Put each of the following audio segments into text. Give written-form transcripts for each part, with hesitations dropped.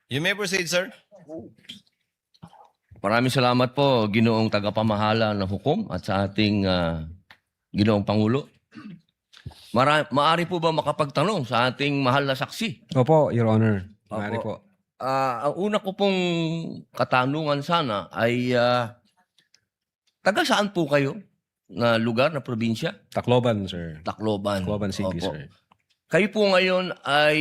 You may proceed, sir. Maraming salamat po, Ginoong Tagapamahala ng Hukom at sa ating Ginoong Pangulo. Maari po ba makapagtanong sa ating mahal na saksi? Opo, Your Honor. Maaari Opo. po. Ang una ko pong katanungan sana ay taga saan po kayo na lugar, na probinsya? Tacloban, sir. Tacloban. Tacloban City, Opo. sir. Kayo po ngayon ay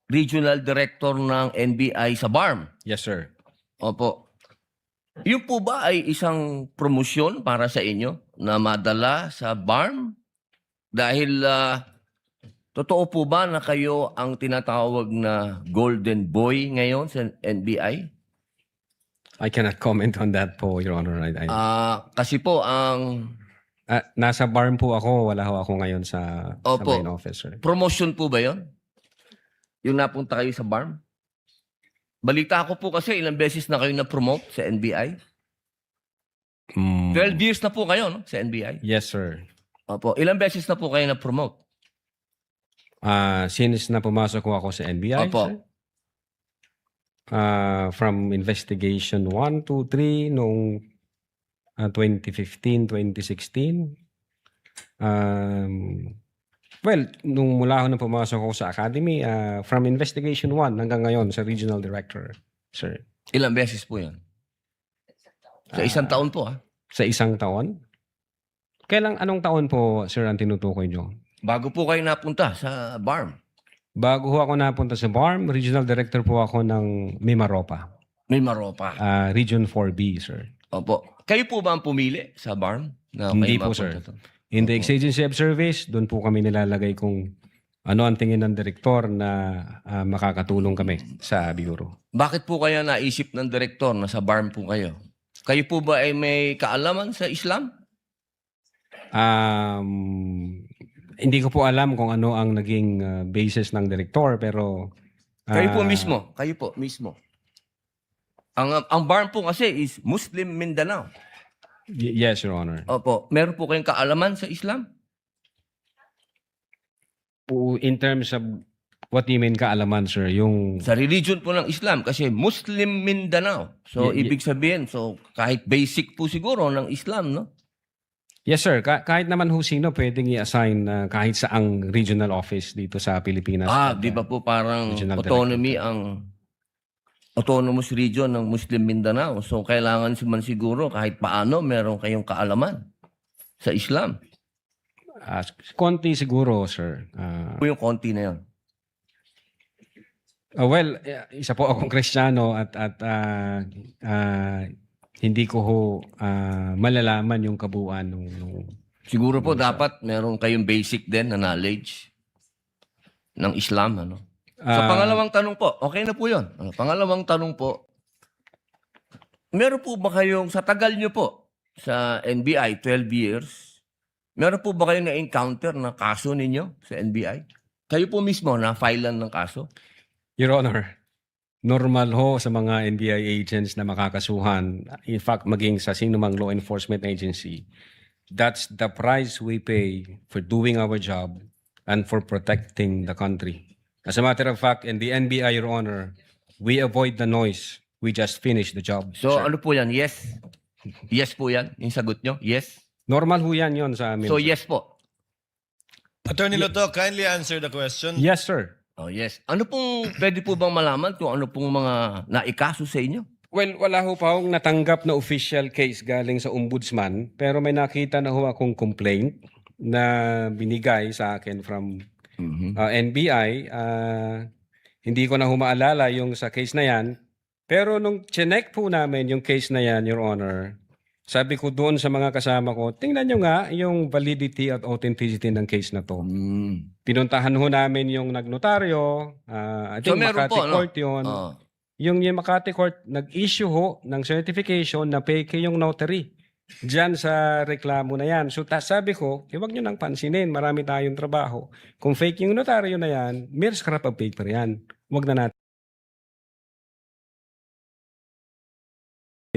Regional Director ng NBI sa BARM. Yes, sir. Opo. Yun po ba ay isang promosyon para sa inyo na madala sa BARM? Dahil totoo po ba na kayo ang tinatawag na Golden Boy ngayon sa NBI? I cannot comment on that po, Your Honor. Kasi po ang Nasa barn po ako. Wala ho ako ngayon sa Opo. main office, sir. promotion po ba yon? Yung napunta kayo sa BARM? Balita ko po kasi ilang beses na kayo na-promote sa NBI. 12 years na po kayo no, sa NBI. Yes, sir. Opo. Ilang beses na po kayo na-promote? Since na pumasok ko ako sa NBI, Opo. sir. From investigation 1, 2, 3 noong 2015, 2016. Well, nung mula ako na pumasok ako sa academy, from investigation 1 hanggang ngayon sa regional director, sir. Ilang beses po yan? Sa isang taon po Sa isang taon? Anong taon po, sir, ang tinutukoy nyo? Bago po kayo napunta sa BARM. Bago ho ako napunta sa BARM, regional director po ako ng Mimaropa. May Maropa. Region 4B, sir. Opo. Kayo po ba ang pumili sa BARM? Na Hindi kayo po, mapunta sir. to? In the Opo. exigency of service, doon po kami nilalagay kung ano ang tingin ng direktor na makakatulong kami sa bureau. Bakit po kaya naisip ng direktor na sa BARM po kayo? Kayo po ba ay may kaalaman sa Islam? Hindi ko po alam kung ano ang naging basis ng direktor, pero Kayo po mismo. Kayo po mismo. Ang BARM po kasi is Muslim Mindanao. Yes, Your Honor. Opo. Meron po kayong kaalaman sa Islam? In terms of what do you mean kaalaman, sir? Yung Sa religion po ng Islam kasi Muslim Mindanao. So ibig sabihin, so kahit basic po siguro ng Islam, no? Yes, sir. Kahit naman ho sino pwedeng i-assign kahit saang regional office dito sa Pilipinas. Di ba po parang Regional autonomy ang autonomous region ng Muslim Mindanao. So kailangan man siguro kahit paano meron kayong kaalaman sa Islam. Konti siguro, sir. Po yung konti na yun. Well, isa po akong Kristiyano at hindi ko ho malalaman yung kabuuan nung Siguro po dapat meron kayong basic din na knowledge ng Islam. Ano? Sa pangalawang tanong po, okay na po yun. Pangalawang tanong po, meron po ba kayong, sa tagal nyo po, sa NBI, 12 years, meron po ba kayong na-encounter na kaso ninyo sa NBI? Kayo po mismo na-filean ng kaso? Your Honor, normal ho sa mga NBI agents na makakasuhan, in fact, maging sa sinumang law enforcement agency, that's the price we pay for doing our job and for protecting the country. As a matter of fact, in the NBI, Your Honor, we avoid the noise. We just finish the job. So sir. ano po yan? Yes? Yes po yan? Yung sagot nyo? Yes? Normal ho yan yun sa amin. So sir. yes po? Attorney Loto, kindly answer the question. Yes, sir. Oh yes. Ano pong, pwede po bang malaman kung ano pong mga naikaso sa inyo? Well, wala ho pa akong natanggap na official case galing sa ombudsman, pero may nakita na ho akong complaint na binigay sa akin from NBI. Hindi ko na humaalala yung sa case na yan. Pero nung chinek po namin yung case na yan, Your Honor, sabi ko doon sa mga kasama ko, tingnan nyo nga yung validity at authenticity ng case na to. Pinuntahan ho namin yung nagnotaryo. I think meron Makati po, no? Court yun. Yung Makati Court, nag-issue ho ng certification na fake yung notary. Diyan sa reklamo na yan. So sabi ko, huwag nyo nang pansinin. Marami tayong trabaho. Kung fake yung notaryo na yan, mere scrap of paper yan. Huwag na natin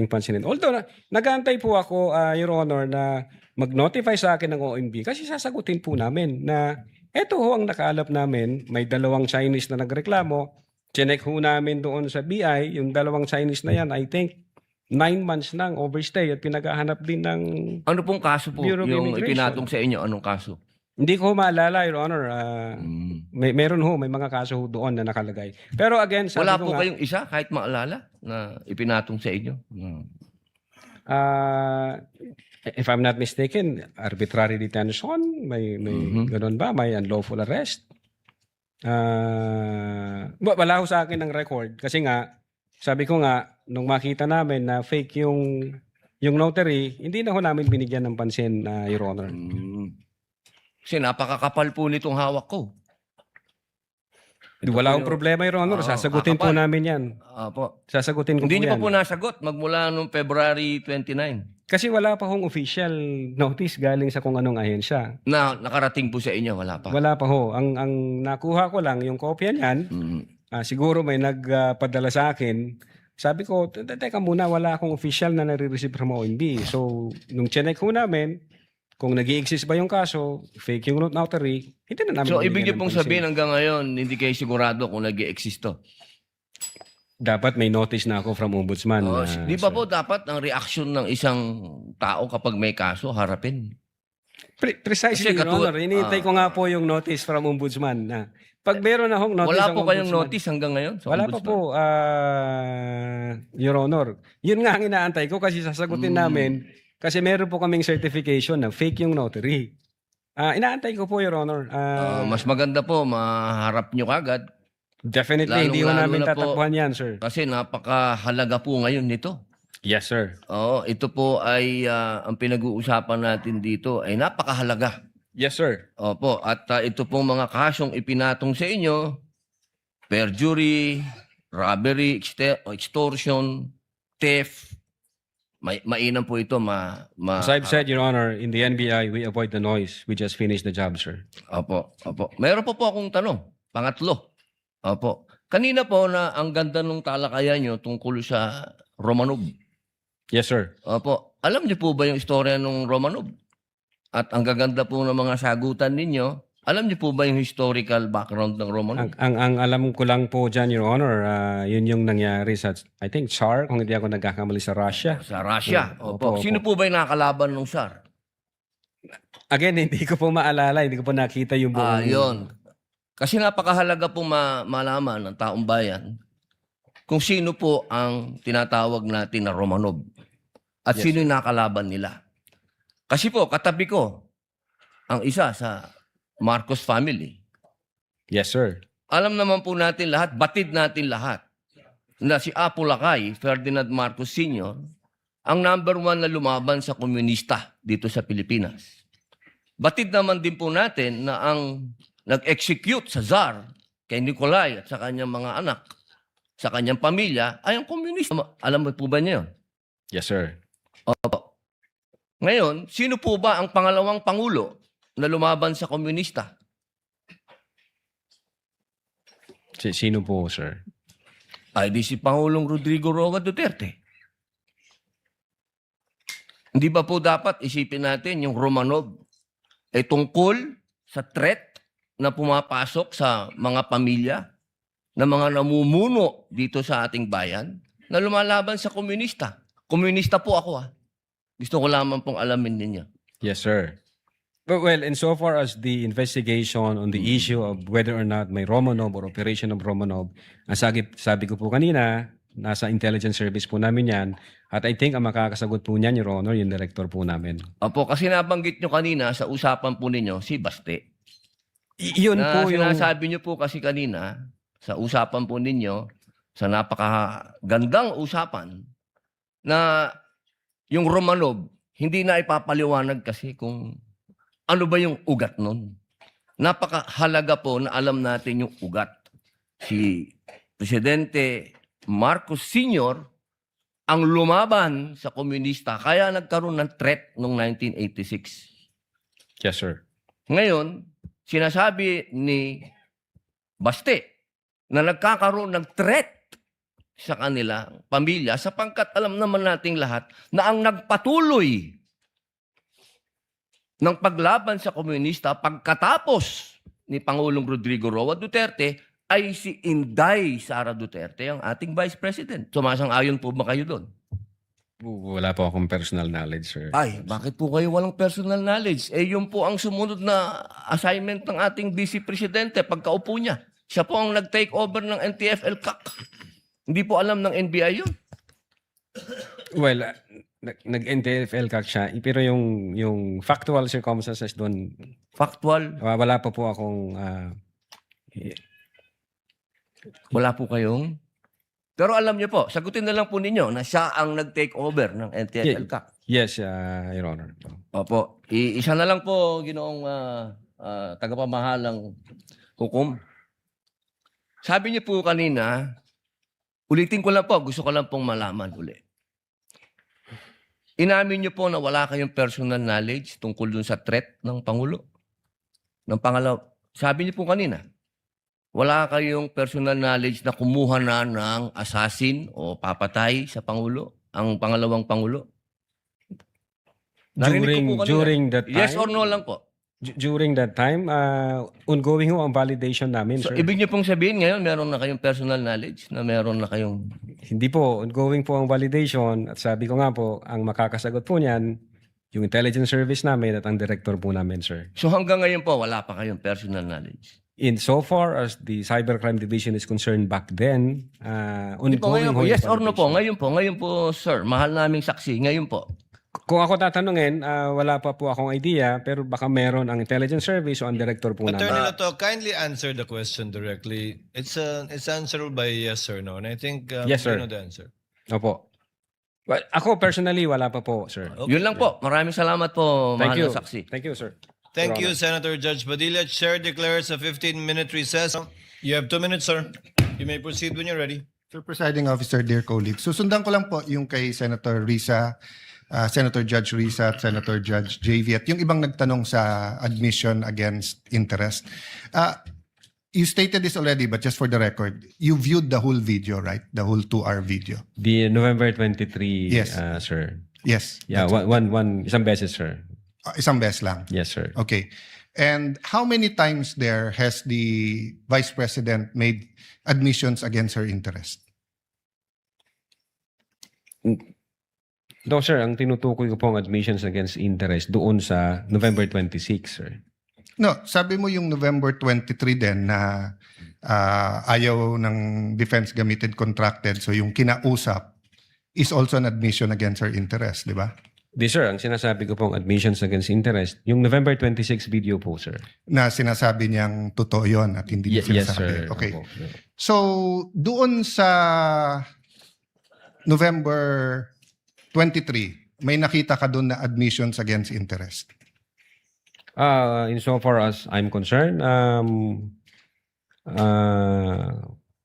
pansinin. Although, nag-aantay po ako, Your Honor, na mag-notify sa akin ng OMB kasi sasagutin po namin na eto ho ang nakaalap namin. May dalawang Chinese na nagreklamo. chinek ho namin doon sa BI, yung dalawang Chinese na yan, I think 9 months nang overstay at pinaghahanap din ng... Ano pong kaso po Bureau of yung Immigration. ipinatong sa inyo? Anong kaso? Hindi ko maalala, Your Honor. May mga kaso ho doon na nakalagay. Pero again, sabi Wala ko po nga, kayong isa kahit maalala na ipinatong sa inyo? if I'm not mistaken, arbitrary detention, may ganun ba? May unlawful arrest? Wala ho sa akin ng record kasi nga, sabi ko nga, nung makita namin na fake yung notary, hindi na ho namin binigyan ng pansin, Your Honor. Kasi napakakapal po nitong hawak ko. Wala akong problema, Your Honor. Sasagutin po namin yan. Apo. Sasagutin ko Hindi po niyo yan. pa po nasagot magmula noong February 29 Kasi wala pa hong official notice galing sa kung anong ahensya. na nakarating po sa inyo. Wala pa. Wala pa ho. Ang nakuha ko lang, yung kopya niyan, siguro may nagpadala sa akin. Sabi ko, teka muna, wala akong official na nare-receive from OMB. So, nung chinek ho namin, kung nag-i-exist ba yung kaso, fake yung notary, hindi na namin So, binigyan ibig niyo ng pong pansin. sabihin hanggang ngayon, hindi kayo sigurado kung nag-i-exist to. Dapat may notice na ako from Ombudsman. Di ba po dapat ang reaction ng isang tao kapag may kaso, harapin? Precisely, Kasi Your Honor. Hinihintay ko nga po yung notice from Ombudsman na pag meron na hong notice Wala ang po kayong Ombudsman, notice hanggang ngayon? Sa wala pa ombudsman? po, Your Honor. Yun nga ang inaantay ko kasi sasagutin namin kasi meron po kaming certification na fake yung notary. Inaantay ko po, Your Honor. Mas maganda po, maharap nyo kagad. Definitely, hindi ko lalong-lalo namin na po- tatakbuhan yan, sir. Kasi napakahalaga po ngayon nito. Yes, sir. Oo, ito po ay ang pinag-uusapan natin dito ay napakahalaga. Yes, sir. Opo, at ito pong mga kasong ipinatong sa inyo, perjury, robbery, extortion, theft, mainam po ito As I've said, Your Honor, in the NBI, we avoid the noise. We just finish the job, sir. Opo. Meron po akong tanong. Pangatlo. Opo. Kanina po na ang ganda ng talakayan nyo tungkol sa Romanov. Yes, sir. Opo. Alam niyo po ba yung istorya ng Romanov? At ang gaganda po ng mga sagutan ninyo, alam niyo po ba yung historical background ng Romanov? Ang alam ko lang po dyan, Your Honor, yun yung nangyari sa, I think, Tsar, kung hindi ako nagkakamali sa Russia. Sa Russia. Opo, Opo. Sino po ba yung nakakalaban ng Tsar? Again, hindi ko po maalala, hindi ko po nakita yung buong... Yun. Kasi napakahalaga po malaman ng taong bayan kung sino po ang tinatawag natin na Romanov at sino yung nakalaban nila. Kasi po, katabi ko ang isa sa Marcos family. Yes, sir. Alam naman po natin lahat, batid natin lahat, na si Apo Lakay, Ferdinand Marcos Sr., ang number 1 na lumaban sa komunista dito sa Pilipinas. Batid naman din po natin na ang nag-execute sa Tsar kay Nikolai at sa kanyang mga anak, sa kanyang pamilya, ay ang komunista. Alam mo po ba niyo? Yes, sir. Opo. Ngayon, sino po ba ang pangalawang pangulo na lumaban sa komunista? Sino po, sir? Ay di si Pangulong Rodrigo Roa Duterte. Hindi ba po dapat isipin natin yung Romanov ay tungkol sa threat na pumapasok sa mga pamilya na mga namumuno dito sa ating bayan na lumalaban sa komunista. Komunista po ako Gusto ko lamang pong alamin ninyo. Yes, sir. Well, insofar as the investigation on the issue of whether or not may Romanov or operation of Romanov, ang sabi ko po kanina, nasa intelligence service po namin yan. At I think ang makakasagot po niyan, Your Honor, yung director po namin. Opo, kasi nabanggit nyo kanina sa usapan po ninyo si Baste. Yun Na po yung... sinasabi nyo po kasi kanina sa usapan po ninyo, sa napakagandang usapan, na yung Romanov, hindi na ipapaliwanag kasi kung ano ba yung ugat nun. Napakahalaga po na alam natin yung ugat. Si Presidente Marcos Sr. ang lumaban sa komunista, kaya nagkaroon ng threat noong 1986. Yes, sir. Ngayon, sinasabi ni Baste na nagkakaroon ng threat sa kanilang pamilya sapagkat alam naman nating lahat na ang nagpatuloy ng paglaban sa komunista pagkatapos ni Pangulong Rodrigo Roa Duterte ay si Inday Sara Duterte, ang ating Vice President. Sumasang-ayon po ba kayo doon? Wala po akong personal knowledge, sir. Ay, bakit po kayo walang personal knowledge? Yun po ang sumunod na assignment ng ating Vice Presidente pagkaupo niya. Siya po ang nag-take over ng NTF-ELCAC. Hindi po alam ng NBI yun. Well, nag-NTF-ELCAC siya, pero yung factual circumstances doon, Factual, wala pa po akong... wala po kayong... Pero alam niyo po, sagutin na lang po ninyo na siya ang nag-take over ng NTF-ELCAC. Yes, Your Honor. Opo. Isa na lang po, ginoong tagapamahalang hukom. Sabi niyo po kanina, ulitin ko lang po, gusto ko lang pong malaman uli. Inamin niyo po na wala kayong personal knowledge tungkol dun sa threat ng Pangulo. Ng pangalaw, sabi niyo po kanina, wala kayong personal knowledge na kumuha na ng assassin o papatay sa Pangulo, ang pangalawang Pangulo. Narinig ko po kanina. During that time? Yes or no lang po. During that time, ongoing ho ang validation namin, So, sir. ibig niyo pong sabihin ngayon, meron na kayong personal knowledge na meron na kayong... Hindi po, ongoing po ang validation. At sabi ko nga po, ang makakasagot po niyan, yung intelligence service namin at ang director po namin, sir. So, hanggang ngayon po, wala pa kayong personal knowledge. In so far as the Cybercrime Division is concerned back then, Hindi po, ongoing ngayon po. ho yung Yes or no po? validation. Ngayon po, sir. Mahal naming saksi. Ngayon po. Kung ako tatanungin, wala pa po akong idea, pero baka meron ang intelligence service o ang director po Attorney namin. Lato, kindly answer the question directly. It's answerable by yes or no. And I think Yes, sir. you know the answer. Opo. Well, ako personally, wala pa po, sir. Okay. Yun lang po. Maraming salamat po, Thank mahal you. na saksi. Thank you, sir. Thank Your you, Senator Judge Padilla. Chair declares a 15-minute recess. You have 2 minutes, sir. You may proceed when you're ready. Sir Presiding Officer, dear colleagues, susundan ko lang po yung kay Senator Risa, Senator Judge Risa at Senator Judge JV at yung ibang nagtanong sa admission against interest. You stated this already, but just for the record, you viewed the whole video, right? The whole 2-hour video. The November 23, Yes. Sir. Yes. Yeah, one, isang beses, sir. Isang beses lang. Yes, sir. Okay. And how many times there has the Vice President made admissions against her interest? No, sir, ang tinutukoy ko po ang admissions against interest doon sa November 26, sir. No, sabi mo yung November 23 din na ayaw ng defense gamitin contracted. So yung kinausap is also an admission against her interest, di ba? Di, sir, ang sinasabi ko pong admissions against interest, yung November 26 video po, sir. Na sinasabi niyang totoo yon at hindi niya Yes, sinasabi. sir. Okay. Opo. So doon sa November 23, may nakita ka doon na admissions against interest. Insofar as I'm concerned,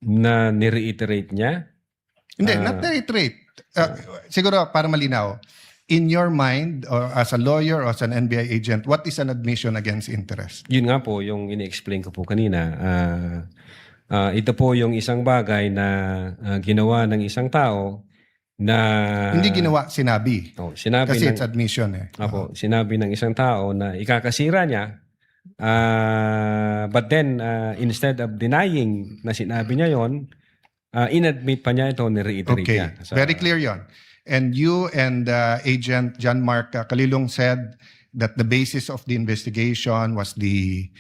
na ni-reiterate niya. Hindi, not reiterate. Siguro para malinaw. In your mind, or as a lawyer or as an NBI agent, what is an admission against interest? Yun nga po, yung ini-explain ko po kanina. Ito po yung isang bagay na ginawa ng isang tao na... Hindi ginawa, sinabi. Sinabi Kasi ng, it's admission eh. Apo, sinabi ng isang tao na ikakasira niya, but then instead of denying na sinabi niya yon, inadmit pa niya ito, ni-reiterate Okay, niya. very clear yon. And you and Agent John Mark Kalilong said that the basis of the investigation was the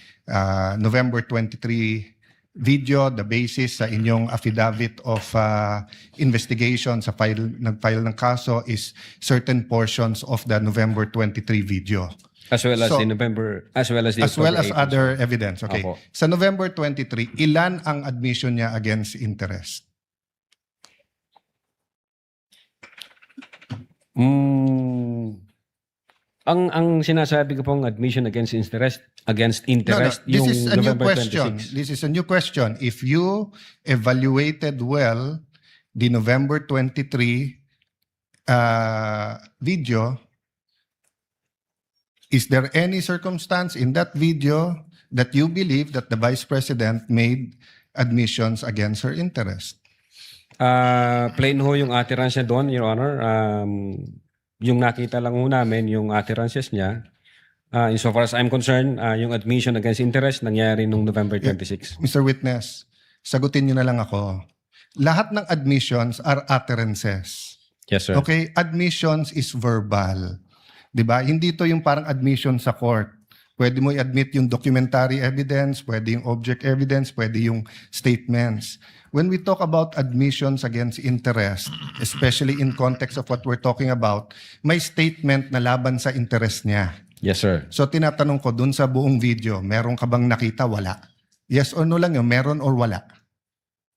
November 23 video, the basis sa inyong affidavit of investigation sa nag-file ng kaso is certain portions of the November 23 video. As well as So, the November, as well as the As well October as 8, other sir. evidence. Okay. Apo. Sa November 23, ilan ang admission niya against interest? Ang sinasabi ko pong admission against interest, This yung is a new November question. 26. This is a new question. If you evaluated well the November 23 video, is there any circumstance in that video that you believe that the Vice President made admissions against her interest? Plain ho yung utterance niya doon, Your Honor. Yung nakita lang ho namin, yung utterances niya. Insofar as I'm concerned, yung admission against interest nangyari nung November 26. Mr. Witness, sagutin nyo na lang ako. Lahat ng admissions are utterances. Yes, sir. Okay? Admissions is verbal. 'Di ba? Hindi to yung parang admission sa court. Pwede mo i-admit yung documentary evidence, pwede yung object evidence, pwede yung statements. When we talk about admissions against interest, especially in context of what we're talking about, may statement na laban sa interest niya. Yes, sir. So tinatanong ko, dun sa buong video, meron ka bang nakita? Wala. Yes or no lang yun, meron or wala.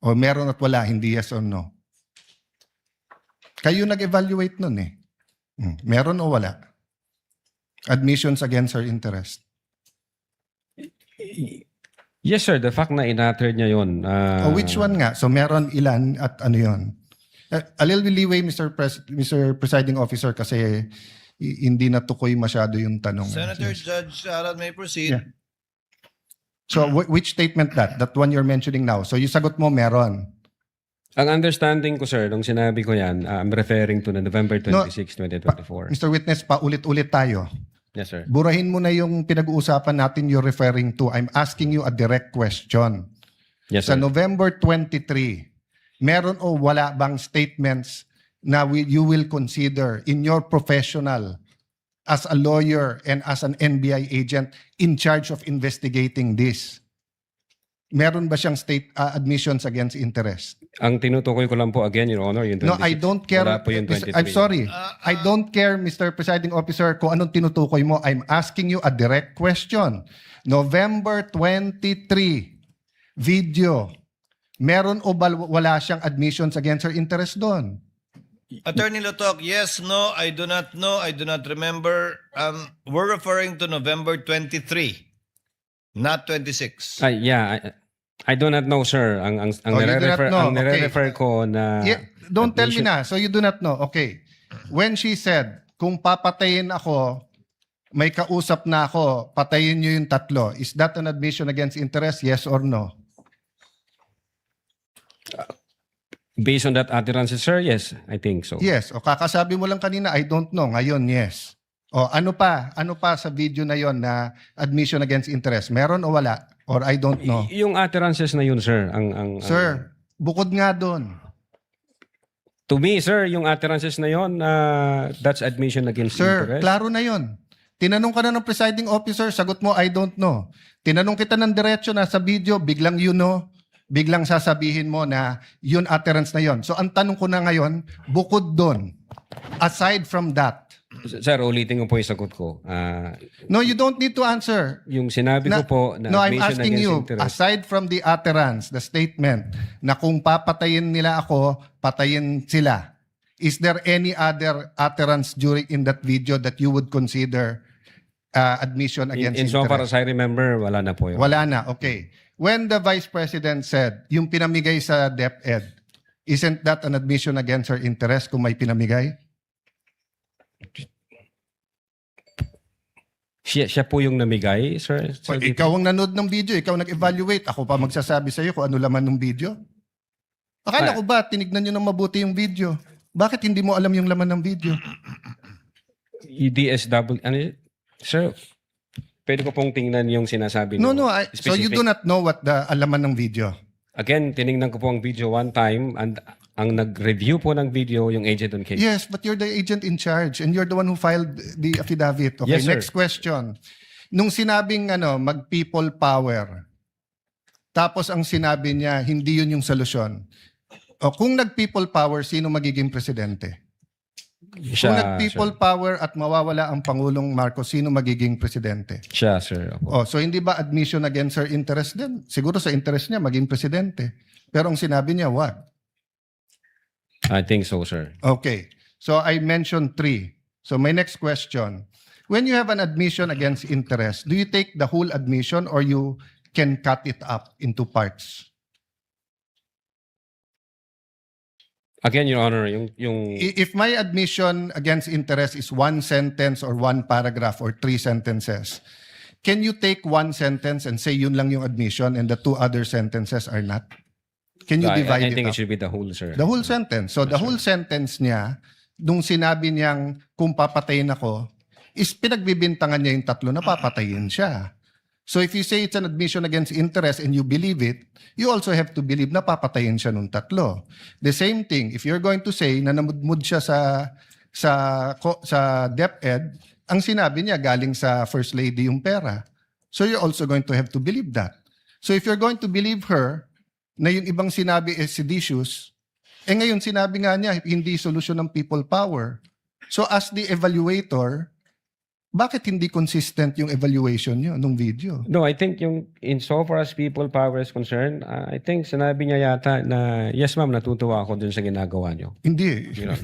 O meron at wala, hindi yes or no. Kayo nag-evaluate nun eh. Meron o wala? Admissions against her interest. Yes, sir. The fact na in-utter niya yun. O which one nga? So meron ilan at ano yun? A little leeway, Mr. Presiding Officer, kasi hindi natukoy masyado yung tanong. Senator Judge Alan may proceed. Yeah. So which statement that? That one you're mentioning now. So yung sagot mo meron. Ang understanding ko, sir, nung sinabi ko yan, I'm referring to the November 26, 2024. Mr. Witness, paulit-ulit tayo. Yes, sir. Burahin mo na yung pinag-uusapan natin you're referring to. I'm asking you a direct question. Yes, Sa sir. November 23, meron o wala bang statements na you will consider in your professional as a lawyer and as an NBI agent in charge of investigating this? Meron ba siyang admissions against interest? Ang tinutukoy ko lang po again, Your Honor, yung 26. No, I don't care. Wala po yung 23. I'm sorry. I don't care, Mr. Presiding Officer, kung anong tinutukoy mo. I'm asking you a direct question. November 23, video. Meron o wala siyang admissions against her interest doon? Attorney Lotok, yes, no, I do not know, I do not remember. We're referring to November 23, not 26. Yeah, I do not know, sir. Ang Oh, you do not know. ang nire-refer ko na... Yeah, don't tell me na. So you do not know. Okay. When she said, kung papatayin ako, may kausap na ako, patayin niyo yung tatlo. Is that an admission against interest? Yes or no? Based on that utterance, sir, yes, I think so. Yes. O kakasabi mo lang kanina, I don't know. Ngayon, yes. O ano pa? Ano pa sa video na yon na admission against interest? Meron o wala? Or I don't know? Yung utterances na yun, sir, Sir, bukod nga doon. to me, sir, yung utterances na yun, that's admission against Sir, interest. klaro na yon. Tinanong ka na ng presiding officer, sagot mo, I don't know. Tinanong kita ng diretso na sa video, biglang you know, biglang sasabihin mo na yun utterance na yon. So ang tanong ko na ngayon, bukod doon, aside from that, Sir, ulitin ko po yung sagot ko. no, you don't need to answer. Yung sinabi ko po na No, I'm admission asking against you, interest. aside from the utterance, the statement, na kung papatayin nila ako, patayin sila, is there any other utterance during in that video that you would consider admission against In so far interest? as I remember, wala na po yun. Wala na, okay. When the Vice President said, yung pinamigay sa DepEd, isn't that an admission against her interest kung may pinamigay? Siya po yung namigay, sir? Sir, Ikaw ang nanood ng video, ikaw nag-evaluate. Ako pa magsasabi sa iyo kung ano laman ng video. Akala ko ba, tinignan nyo ng mabuti yung video? Bakit hindi mo alam yung laman ng video? DSW, ano yun? Sir, pwede ko pong tingnan yung sinasabi No, niyo. so you Specific. do not know what the alaman ng video? Again, tinignan ko po ang video one time and ang nag-review po ng video yung agent on case. Yes, but you're the agent in charge and you're the one who filed the affidavit. Okay, Yes, sir. next question. Nung sinabing mag-people power, tapos ang sinabi niya, hindi yun yung solusyon. O kung nag-people power, sino magiging presidente? Kung nag-people power at mawawala ang Pangulong Marcos, sino magiging presidente? Siya, sir. Opo. So hindi ba admission against her interest din? Siguro sa interest niya, maging presidente. Pero ang sinabi niya, what? I think so, sir. Okay. So I mentioned 3. So my next question. When you have an admission against interest, do you take the whole admission or you can cut it up into parts? Again, Your Honor, yung If my admission against interest is 1 sentence or 1 paragraph or 3 sentences, can you take 1 sentence and say yun lang yung admission and the 2 other sentences are not? Can you divide I it think up? it should be the whole, sir. The whole sentence. So the whole sentence niya, nung sinabi niyang kung papatayin ako, is pinagbibintangan niya yung tatlo na papatayin siya. So if you say it's an admission against interest and you believe it, you also have to believe na papatayin siya nung tatlo. The same thing, if you're going to say na namudmud siya sa DepEd, ang sinabi niya galing sa First Lady yung pera. So you're also going to have to believe that. So if you're going to believe her na yung ibang sinabi is seditious, ngayon sinabi nga niya hindi solusyon ng people power. So as the evaluator, bakit hindi consistent yung evaluation niyo nung video? No, I think yung insofar as people power is concerned, I think sinabi niya yata na, yes ma'am, natutuwa ako dun sa ginagawa niyo. Hindi. You know?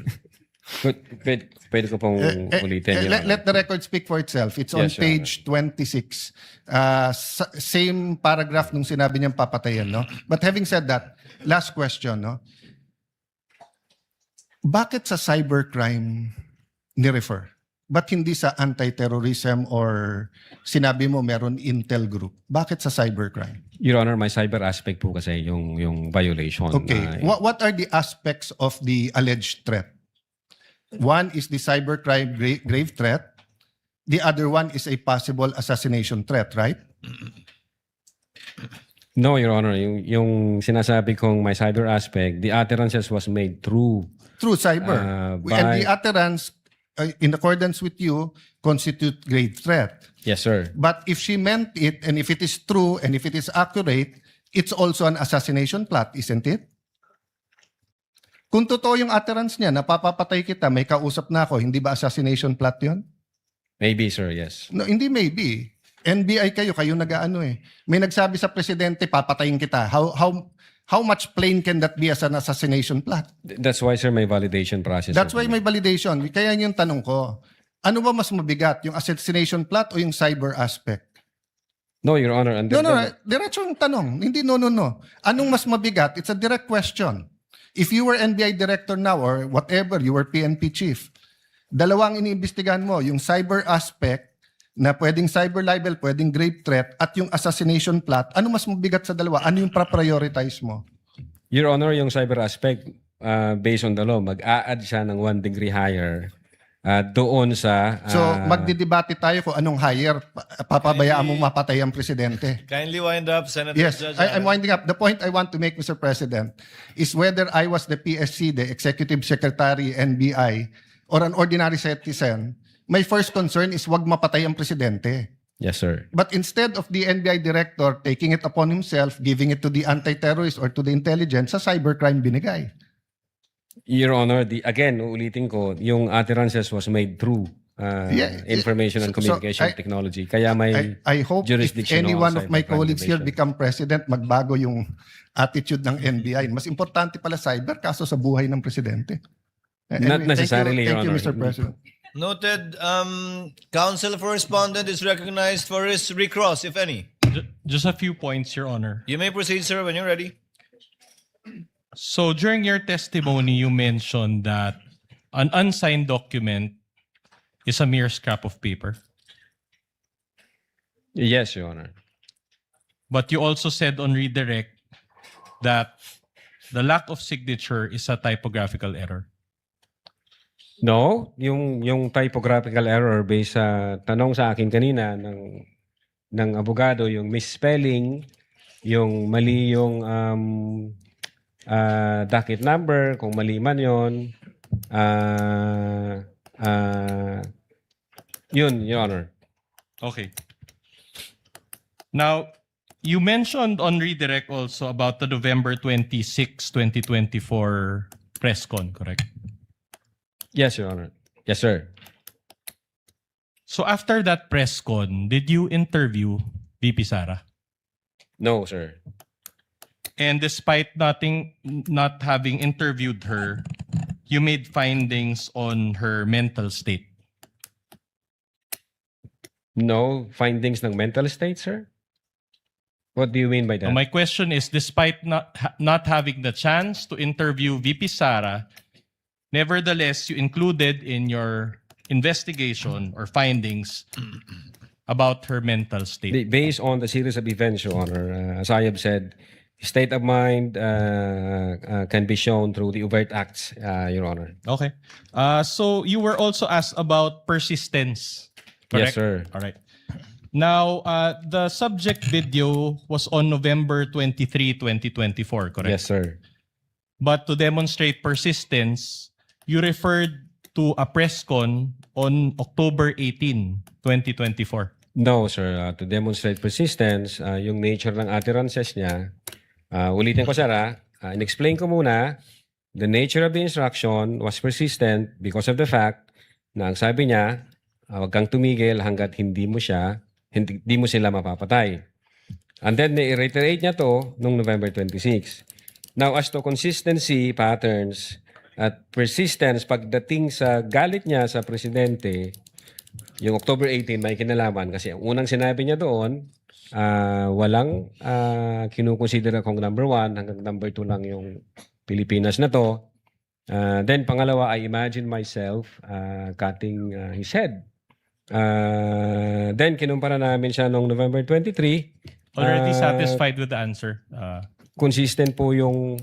Pwede ko pong ulitin. Let the record speak for itself. It's on Yes, Your page 26. Same paragraph nung sinabi niyang papatayin, no? But having said that, last question, no? Bakit sa cybercrime ni-refer? Ba't hindi sa anti-terrorism or sinabi mo meron intel group? Bakit sa cybercrime? Your Honor, my cyber aspect po kasi yung violation. Okay. What are the aspects of the alleged threat? One is the cybercrime grave threat. The other one is a possible assassination threat, right? No, Your Honor. Yung sinasabi kong my cyber aspect, the utterances was made through Through cyber. And the utterance, in accordance with you, constitute grave threat. Yes, sir. But if she meant it, and if it is true, and if it is accurate, it's also an assassination plot, isn't it? Kung totoo yung utterance niya, napapapatay kita, may kausap na ako, hindi ba assassination plot yun? Maybe, sir, yes. No, hindi maybe. NBI kayo nag-aano eh. May nagsabi sa presidente, papatayin kita. How much plain can that be as an assassination plot? That's why, sir, may validation process. That's why may validation. Kaya yun yung tanong ko. Ano ba mas mabigat, yung assassination plot o yung cyber aspect? No, Your Honor. No, diretso yung tanong. Hindi, no. Anong mas mabigat? It's a direct question. If you were NBI director now or whatever, you were PNP chief, dalawang iniimbestigahan mo, yung cyber aspect na pwedeng cyber libel, pwedeng grave threat, at yung assassination plot, ano mas mabigat sa dalawa? Ano yung prioritize mo? Your Honor, yung cyber aspect, based on the law, mag-a-add siya ng 1 degree higher doon sa... So, magdidebate tayo kung anong higher, papabayaan mong mapatay ang presidente. Kindly wind up, Senator Yes, Judge. I'm winding up. The point I want to make, Mr. President, is whether I was the PSC, the Executive Secretary, NBI, or an ordinary citizen, my first concern is wag mapatay ang presidente. Yes, sir. But instead of the NBI director taking it upon himself, giving it to the anti-terrorist or to the intelligence, sa cybercrime binigay. Your Honor, again, uulitin ko, yung utterances was made through information and communication technology. Kaya may I hope if jurisdictional any one of my cybercrime colleagues here division. become president, magbago yung attitude ng NBI. Mas importante pala cyber kaso sa buhay ng presidente. Not necessarily, Thank you, Your Mr. Honor. President. Noted. Counsel for respondent is recognized for his recross, if any. Just a few points, Your Honor. You may proceed, sir, when you're ready. So during your testimony, you mentioned that an unsigned document is a mere scrap of paper. Yes, Your Honor. But you also said on redirect that the lack of signature is a typographical error. No, yung typographical error based sa tanong sa akin kanina ng abogado, yung misspelling, yung mali yung docket number, kung mali man yun, yun, Your Honor. Okay. Now, you mentioned on redirect also about the November 26, 2024 press con, correct? Yes, Your Honor. Yes, sir. So after that press con, did you interview VP Sara? No, sir. And despite not having interviewed her, you made findings on her mental state. No findings ng mental state, sir? What do you mean by that? So my question is, despite not having the chance to interview VP Sara, nevertheless, you included in your investigation or findings about her mental state. Based on the series of events, Your Honor, as I have said, state of mind can be shown through the overt acts, Your Honor. Okay. So you were also asked about persistence. Correct? Yes, sir. All right. Now, the subject video was on November 23, 2024, correct? Yes, sir. But to demonstrate persistence, you referred to a press con on October 18, 2024. No, sir. To demonstrate persistence, yung nature ng utterances niya, ulitin ko, sir, in-explain ko muna, the nature of the instruction was persistent because of the fact na ang sabi niya, huwag kang tumigil hanggat hindi mo sila mapapatay. And then, na-reiterate niya to noong November 26. Now, as to consistency, patterns, at persistence, pagdating sa galit niya sa presidente, yung October 18 may kinalaman kasi ang unang sinabi niya doon, walang kinukonsidera kong number 1 hanggang number 2 lang yung Pilipinas na to. Then pangalawa, I imagine myself cutting his head. Then kinumpara namin siya noong November 23. Already satisfied with the answer. Consistent po yung